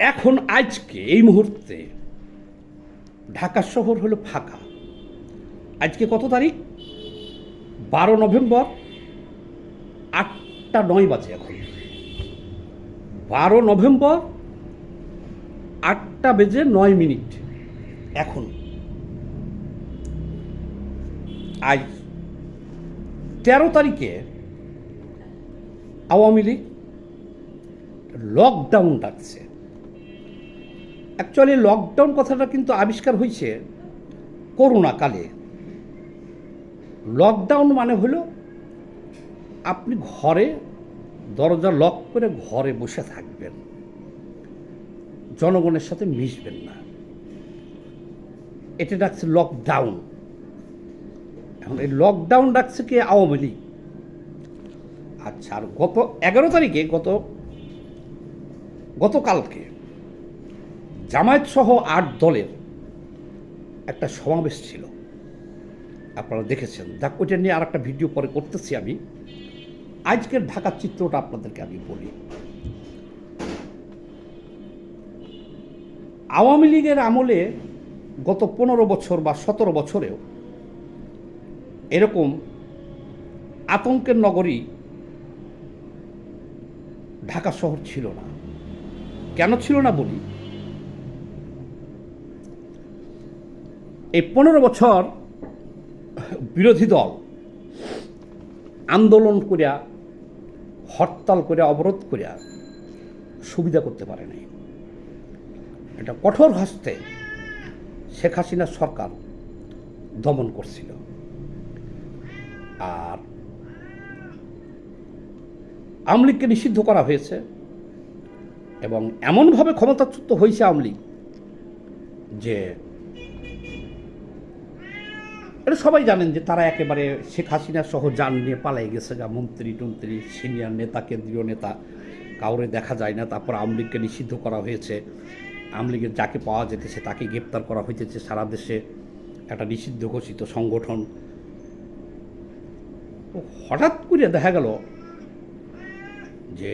এখন আজকে এই মুহূর্তে ঢাকা শহর হলো ফাঁকা। আজকে কত তারিখ? 12 নভেম্বর, 8টা 9 বাজে। এখন 12 নভেম্বর 8টা বেজে 9 মিনিট। এখন আজ 13 তারিখে আওয়ামী লীগ লকডাউন ডাকছে। অ্যাকচুয়ালি লকডাউন কথাটা কিন্তু আবিষ্কার হয়েছে করোনা কালে। লকডাউন মানে হলো আপনি ঘরে দরজা লক করে ঘরে বসে থাকবেন, জনগণের সাথে মিশবেন না। এটা ডাকছে লকডাউন। এখন এই লকডাউন ডাকছে কি? আওয়ামী লীগ। আচ্ছা, আর গত 11 তারিখে গতকালকে জামায়াত সহ 8 দলের একটা সমাবেশ ছিল, আপনারা দেখেছেন। দেখ, ওইটা নিয়ে আর একটা ভিডিও পরে করতেছি আমি। আজকের ঢাকার চিত্রটা আপনাদেরকে আমি বলি। আওয়ামী লীগের আমলে গত 15 বছর বা 17 বছরেও এরকম আতঙ্কের নগরী ঢাকা শহর ছিল না। কেন ছিল না বলি। এই 15 বছর বিরোধী দল আন্দোলন করিয়া, হরতাল করিয়া, অবরোধ করিয়া সুবিধা করতে পারে নাই। এটা কঠোর হস্তে শেখ হাসিনার সরকার দমন করছিল। আর আওয়ামী লীগকে নিষিদ্ধ করা হয়েছে এবং এমনভাবে ক্ষমতাচ্যুত হয়েছে আওয়ামী লীগ যে এটা সবাই জানেন যে তারা একেবারে শেখ হাসিনা সহ যান নিয়ে পালাই গেছে গা। মন্ত্রী টন্ত্রী, সিনিয়র নেতা, কেন্দ্রীয় নেতা কাউরে দেখা যায় না। তারপর আওয়ামী লীগকে নিষিদ্ধ করা হয়েছে। আওয়ামী লীগের যাকে পাওয়া যেতেছে তাকে গ্রেপ্তার করা হইতেছে। সারা দেশে একটা নিষিদ্ধ ঘোষিত সংগঠন। হঠাৎ করে দেখা গেল যে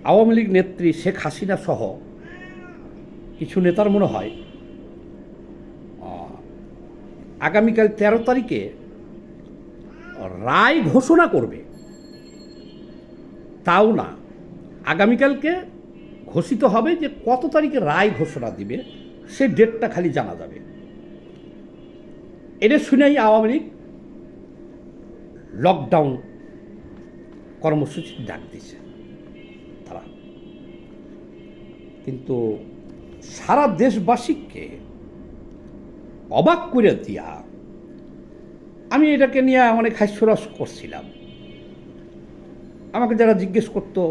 আওয়ামী লীগ নেত্রী শেখ হাসিনা সহ কিছু নেতার মনে হয় আগামীকাল 13 তারিখে রায় ঘোষণা করবে। তাও না, আগামীকালকে ঘোষিত হবে যে কত তারিখে রায় ঘোষণা দিবে, সে ডেটটা খালি জানা যাবে। এটা শুনেই আওয়ামী লীগ লকডাউন কর্মসূচি ডাক দিছে তারা। কিন্তু সারা দেশবাসীকে অবাক করে দিয়া আমি এটাকে নিয়ে অনেক হাস্যরস করছিলাম। আমাকে যারা জিজ্ঞেস করতো,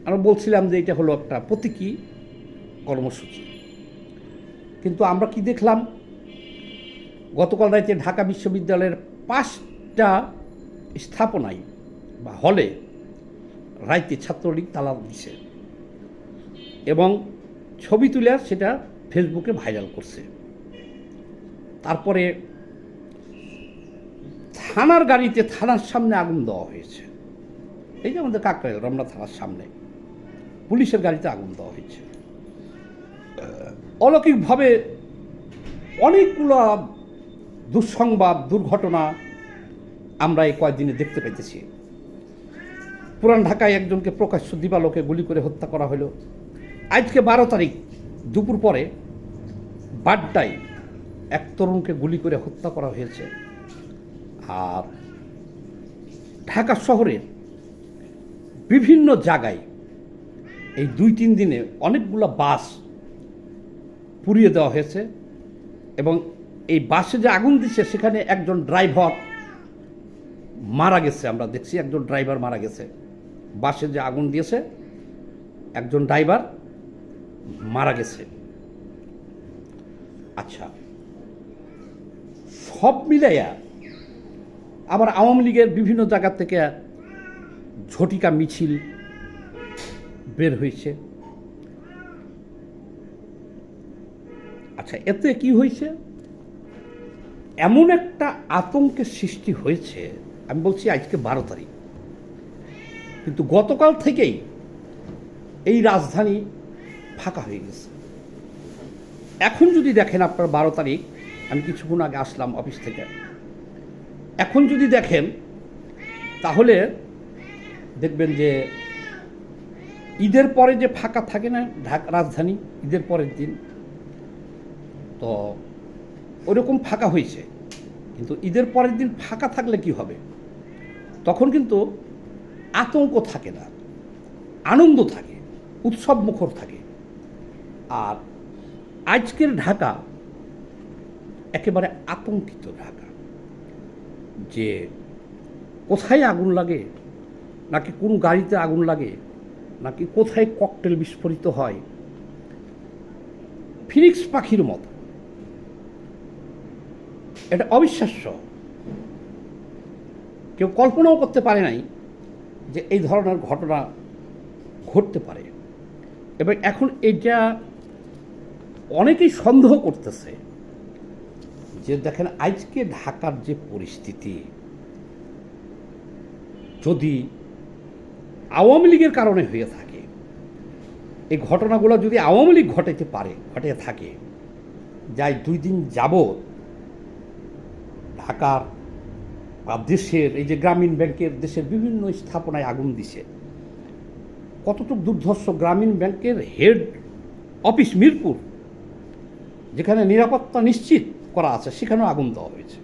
আমরা বলছিলাম যে এটা হলো একটা প্রতীকী কর্মসূচি। কিন্তু আমরা কি দেখলাম, গতকাল রাতে ঢাকা বিশ্ববিদ্যালয়ের 5টা স্থাপনায় বা হলে রাইতে ছাত্রলীগ তালা দিছে এবং ছবি তুলে সেটা ফেসবুকে ভাইরাল করছে। তারপরে থানার গাড়িতে, থানার সামনে আগুন দেওয়া হয়েছে। এই যে আমাদের কাকরাইল রমনা থানার সামনে পুলিশের গাড়িতে আগুন দেওয়া হয়েছে। অলৌকিকভাবে অনেকগুলো দুঃসংবাদ, দুর্ঘটনা আমরা এই কয়েকদিনে দেখতে পাইতেছি। পুরান ঢাকায় একজনকে প্রকাশ্য দিবালোকে গুলি করে হত্যা করা হলো। আজকে 12 তারিখ দুপুর পরে বাড্ডায় এক তরুণকে গুলি করে হত্যা করা হয়েছে। আর ঢাকা শহরের বিভিন্ন জায়গায় এই 2-3 দিনে অনেকগুলো বাস পুড়িয়ে দেওয়া হয়েছে এবং এই বাসে যে আগুন দিচ্ছে সেখানে একজন ড্রাইভার মারা গেছে। আমরা দেখছি একজন ড্রাইভার মারা গেছে। বাসে যে আগুন দিয়েছে একজন ড্রাইভার মারা গেছে। আচ্ছা, সব মিলাইয়া আবার আওয়ামী লীগের বিভিন্ন জায়গা থেকে ঝটিকা মিছিল বের হয়েছে। আচ্ছা, এতে কি হয়েছে? এমন একটা আতঙ্কের সৃষ্টি হয়েছে। আমি বলছি আজকে 12 তারিখ, কিন্তু গতকাল থেকেই এই রাজধানী ফাঁকা হয়ে গেছে। এখন যদি দেখেন আপনার 12 তারিখ, আমি কিছুক্ষণ আগে আসলাম অফিস থেকে, এখন যদি দেখেন তাহলে দেখবেন যে ঈদের পরে যে ফাঁকা থাকে না ঢাকা রাজধানী, ঈদের পরের দিন তো ওরকম ফাঁকা হয়েছে। কিন্তু ঈদের পরের দিন ফাঁকা থাকলে কি হবে, তখন কিন্তু আতঙ্ক থাকে না, আনন্দ থাকে, উৎসব মুখর থাকে। আর আজকের ঢাকা একেবারে আতঙ্কিত ঢাকা, যে কোথায় আগুন লাগে, নাকি কোন গাড়িতে আগুন লাগে, নাকি কোথায় ককটেল বিস্ফোরিত হয়, ফিনিক্স পাখির মতো। এটা অবিশ্বাস্য, কেউ কল্পনাও করতে পারে নাই যে এই ধরনের ঘটনা ঘটতে পারে। এবং এখন এটা অনেকেই সন্দেহ করতেছে যে দেখেন আজকে ঢাকার যে পরিস্থিতি, যদি আওয়ামী লীগের কারণে হয়ে থাকে, এই ঘটনাগুলো যদি আওয়ামী লীগ ঘটে থাকে, যাই 2 দিন যাবৎ ঢাকার বা দেশের এই যে গ্রামীণ ব্যাংকের দেশের বিভিন্ন স্থাপনায় আগুন দিছে, কতটুকু দুর্ধর্ষ, গ্রামীণ ব্যাংকের হেড অফিস মিরপুর, যেখানে নিরাপত্তা নিশ্চিত করা আছে, সেখানেও আগুন দেওয়া হয়েছে।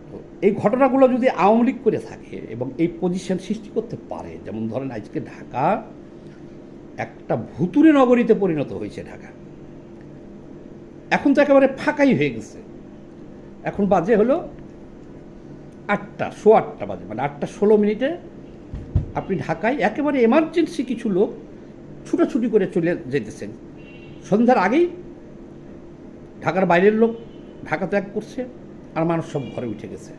তো এই ঘটনাগুলো যদি আওয়ামী লীগ করে থাকে এবং এই পজিশন সৃষ্টি করতে পারে, যেমন ধরেন আজকে ঢাকা একটা ভুতুরে নগরীতে পরিণত হয়েছে ঢাকা, এখন তো একেবারে ফাঁকাই হয়ে গেছে। এখন বাজে হলো 8টা, 8:15 বাজে, মানে 8:16 আপনি ঢাকায় একেবারে এমার্জেন্সি কিছু লোক ছুটাছুটি করে চলে যেতেছেন। সন্ধ্যার আগেই ঢাকার বাইরের লোক ঢাকা ত্যাগ করছে, আর মানুষ সব ঘরে উঠে গেছে।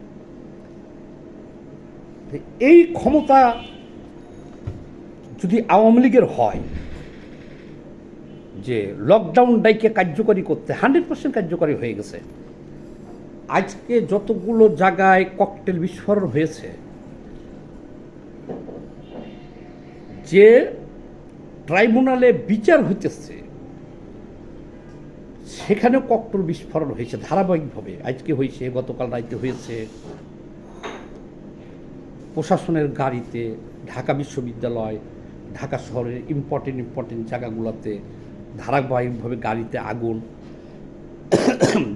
এই ক্ষমতা যদি আওয়ামী লীগের হয়, যে লকডাউন ডাইকে কার্যকরী করতে 100% কার্যকরী হয়ে গেছে। আজকে যতগুলো জায়গায় ককটেল বিস্ফোরণ হয়েছে, যে ট্রাইব্যুনালে বিচার হইতেছে সেখানেও ককটেল বিস্ফোরণ হয়েছে ধারাবাহিকভাবে। আজকে হয়েছে, গতকাল রাতে হয়েছে, প্রশাসনের গাড়িতে, ঢাকা বিশ্ববিদ্যালয়, ঢাকা শহরের ইম্পর্টেন্ট জায়গাগুলোতে ধারাবাহিকভাবে গাড়িতে আগুন,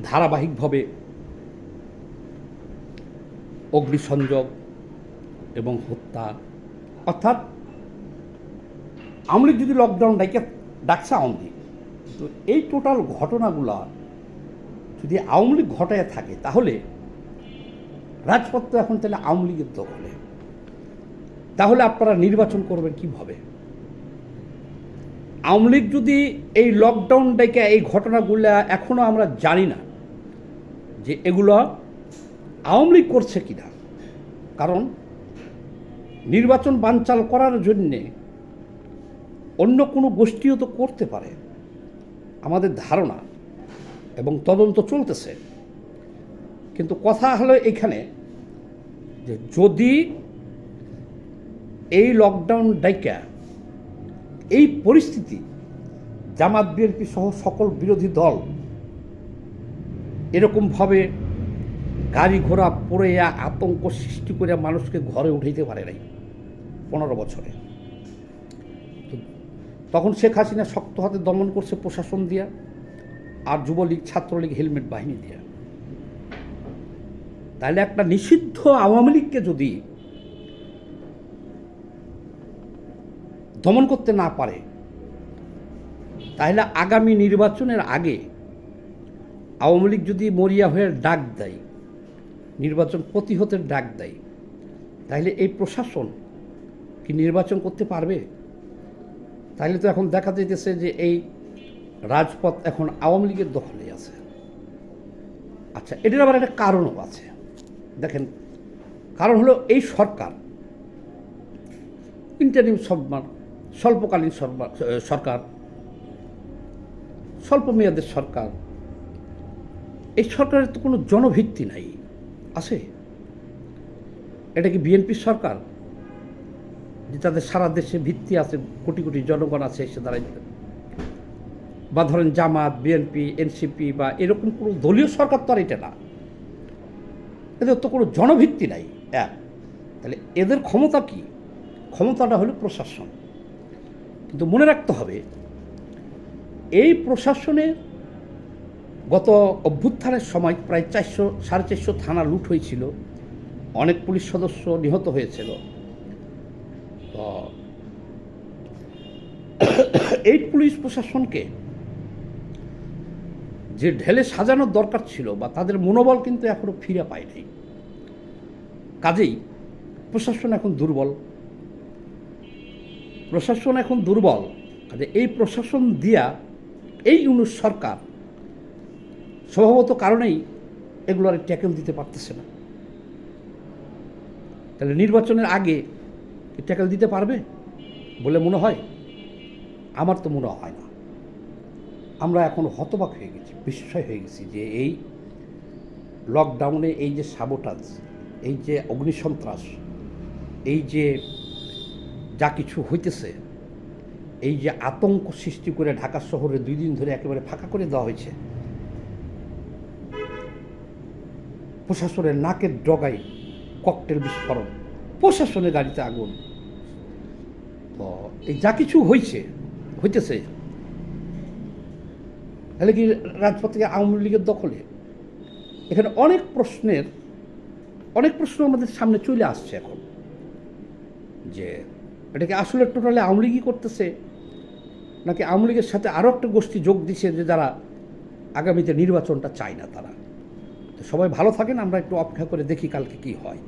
ধারাবাহিকভাবে অগ্নিসংযোগ এবং হত্যা। অর্থাৎ আওয়ামী লীগ যদি লকডাউন ডাকছে আওয়ামী লীগ, তো এই টোটাল ঘটনাগুলা যদি আওয়ামী লীগ ঘটায় থাকে, তাহলে রাজপথ তো এখন তাহলে আওয়ামী লীগের দখলে। তাহলে আপনারা নির্বাচন করবেন কীভাবে? আওয়ামী লীগ যদি এই লকডাউন ডেকে এই ঘটনাগুলো, এখনও আমরা জানি না যে এগুলো আওয়ামী লীগ করছে কিনা, কারণ নির্বাচন বানচাল করার জন্যে অন্য কোনো গোষ্ঠীও তো করতে পারে আমাদের ধারণা, এবং তদন্ত চলতেছে। কিন্তু কথা হলো এখানে যে যদি এই লকডাউন ডাইকা এই পরিস্থিতি জামাত বিএনপি সহ সকল বিরোধী দল এরকমভাবে গাড়ি ঘোড়া পড়ে আতঙ্ক সৃষ্টি করে মানুষকে ঘরে উঠাইতে পারে নাই 15 বছরে, তখন শেখ হাসিনা শক্ত হাতে দমন করছে প্রশাসন দিয়া, আর যুবলীগ ছাত্রলীগ হেলমেট বাহিনী দিয়া। তাহলে একটা নিষিদ্ধ আওয়ামী লীগকে যদি দমন করতে না পারে, তাহলে আগামী নির্বাচনের আগে আওয়ামী লীগ যদি মরিয়া হয়ে ডাক দেয়, নির্বাচন প্রতিহতের ডাক দেয়, তাহলে এই প্রশাসন কি নির্বাচন করতে পারবে? তাহলে তো এখন দেখা যাইতেছে যে এই রাজপথ এখন আওয়ামী লীগের দখলে আছে। আচ্ছা, এটার আবার একটা কারণও আছে। দেখেন, কারণ হলো এই সরকার ইন্টারিম স্বল্পকালীন সরকার, স্বল্প মেয়াদের সরকার। এই সরকারের তো কোনো জনভিত্তি নাই, আছে? এটা কি বিএনপির সরকার? যে তাদের সারা দেশে ভিত্তি আছে, কোটি কোটি জনগণ আছে এসে দাঁড়াইতে, বা ধরেন জামাত, বিএনপি, এনসিপি বা এরকম কোনো দলীয় সরকার তো আর এটা না, এদের তো কোনো জনভিত্তি নাই এক। তাহলে এদের ক্ষমতা কি? ক্ষমতাটা হলো প্রশাসন। কিন্তু মনে রাখতে হবে, এই প্রশাসনের গত অভ্যুত্থানের সময় প্রায় 400-450 থানা লুট হয়েছিল, অনেক পুলিশ সদস্য নিহত হয়েছিল। তো এই পুলিশ প্রশাসনকে যে ঢেলে সাজানোর দরকার ছিল, বা তাদের মনোবল কিন্তু এখনো ফিরে পায় নাই। কাজেই প্রশাসন এখন দুর্বল, কাজে এই প্রশাসন দিয়া এই ইউনূস সরকার স্বভাবত কারণেই এগুলো আর ট্যাকেল দিতে পারতেছে না। তাহলে নির্বাচনের আগে ট্যাকেল দিতে পারবে বলে মনে হয়? আমার তো মনে হয় না। আমরা এখন হতবাক হয়ে গেছি, বিস্ময় হয়ে গেছি যে এই লকডাউনে এই যে সাবোটাজ, এই যে অগ্নিসন্ত্রাস, এই যে যা কিছু হইতেছে, এই যে আতঙ্ক সৃষ্টি করে ঢাকা শহরে 2 দিন ধরে একেবারে ফাঁকা করে দেওয়া হয়েছে, প্রশাসনের নাকের ডগায় ককটেল বিস্ফোরণ, প্রশাসনের গাড়িতে আগুন, তো এই যা কিছু হইতেছে, তাহলে কি রাজপথ থেকে আওয়ামী লীগের দখলে? এখানে অনেক প্রশ্ন আমাদের সামনে চলে আসছে এখন, যে এটাকে আসলে টোটালি আওয়ামী লীগই করতেছে, নাকি আওয়ামী লীগের সাথে আরও একটা গোষ্ঠী যোগ দিচ্ছে যে যারা আগামীতে নির্বাচনটা চায় না তারা। তো সবাই ভালো থাকেন, আমরা একটু অপেক্ষা করে দেখি কালকে কি হয়।